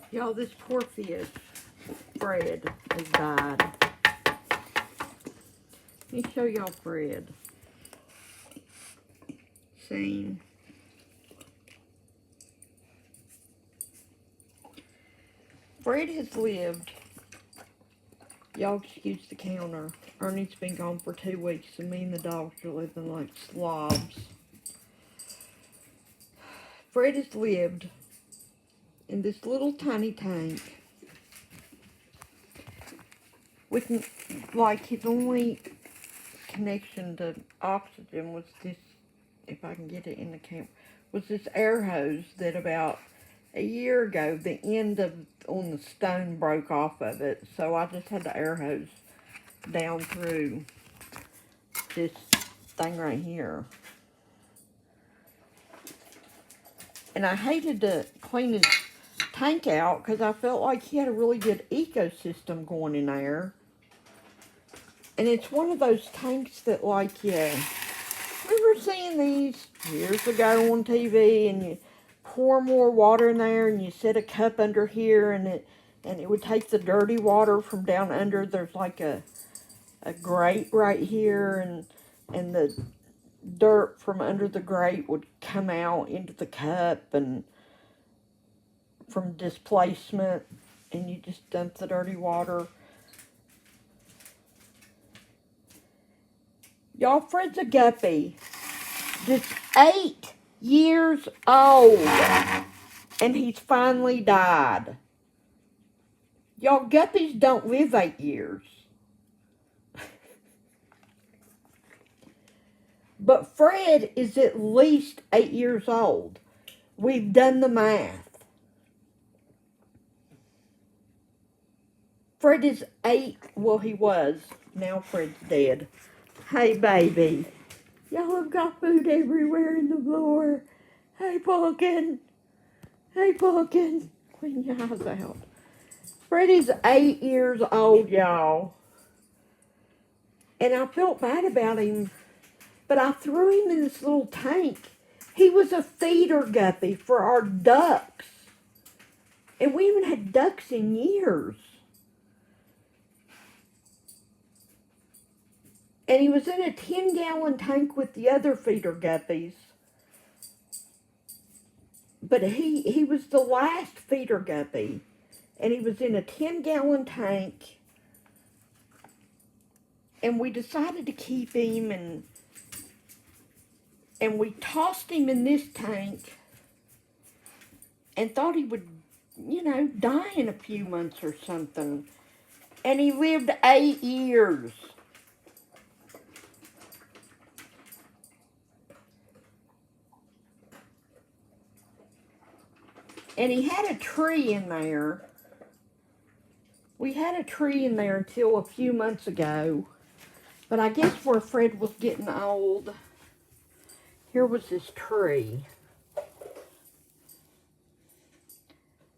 Y'all, this poor fish, Fred, has died. Let me show y'all Fred. See? Fred has lived. Y'all excuse the counter. Ernie's been gone for 2 weeks, and me and the dogs are living like slobs. Fred has lived in this little tiny tank with, like, his only connection to oxygen was this, if I can get it in the camera, was this air hose that about a year ago, the end of on the stone broke off of it, so I just had the air hose down through this thing right here. And I hated to clean his tank out because I felt like he had a really good ecosystem going in there. And it's one of those tanks that, like, remember seeing these years ago on TV, and you pour more water in there and you set a cup under here, and it would take the dirty water from down under. There's like a grate right here, and the dirt from under the grate would come out into the cup and from displacement, and you just dump the dirty water. Y'all, Fred's a guppy, just 8 years old, and he's finally died. Y'all, guppies don't live 8 years. But Fred is at least 8 years old. We've done the math. Fred is 8, well, he was. Now Fred's dead. Hey, baby. Y'all have got food everywhere in the floor. Hey, Pumpkin. Hey, Pumpkin. Clean your eyes out. Fred is 8 years old, y'all. And I felt bad about him, but I threw him in this little tank. He was a feeder guppy for our ducks. And we haven't had ducks in years. And he was in a 10-gallon tank with the other feeder guppies. But he was the last feeder guppy. And he was in a 10-gallon tank. And we decided to keep him, and we tossed him in this tank and thought he would, die in a few months or something. And he lived 8 years. And he had a tree in there. We had a tree in there until a few months ago. But I guess where Fred was getting old, here was this tree.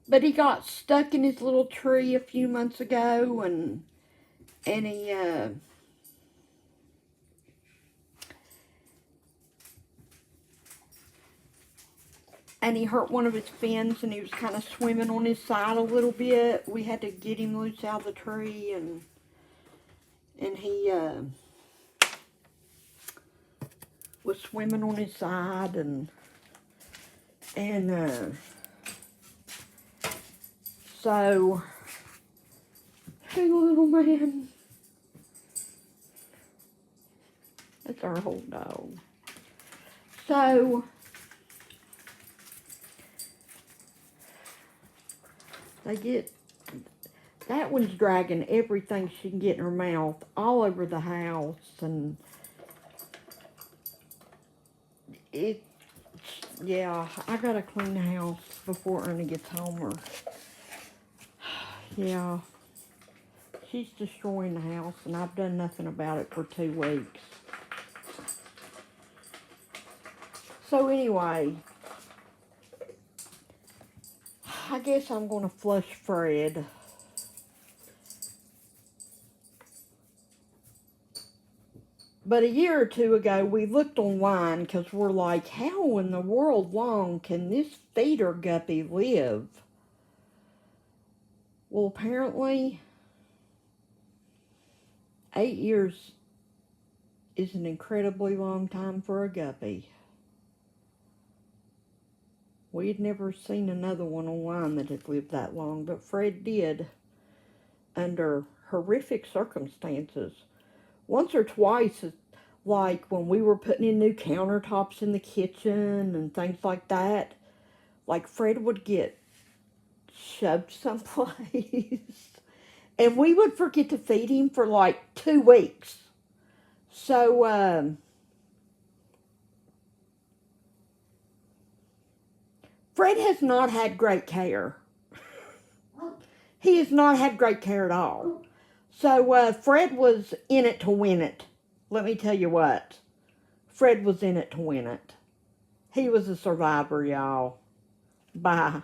But he got stuck in his little tree a few months ago, and he hurt one of his fins, and he was kind of swimming on his side a little bit. We had to get him loose out of the tree, and he was swimming on his side, and so, hey, little man. That's our whole dog. So, that one's dragging everything she can get in her mouth all over the house, and yeah, I gotta clean the house before Ernie gets home, or, yeah, she's destroying the house, and I've done nothing about it for 2 weeks. So anyway, I guess I'm gonna flush Fred. But a year or two ago, we looked online because we're like, how in the world long can this feeder guppy live? Well, apparently, 8 years is an incredibly long time for a guppy. We had never seen another one online that had lived that long, but Fred did under horrific circumstances. Once or twice, like when we were putting in new countertops in the kitchen and things like that, like Fred would get shoved someplace and we would forget to feed him for like 2 weeks. So, Fred has not had great care. He has not had great care at all. So, Fred was in it to win it. Let me tell you what. Fred was in it to win it. He was a survivor, y'all. By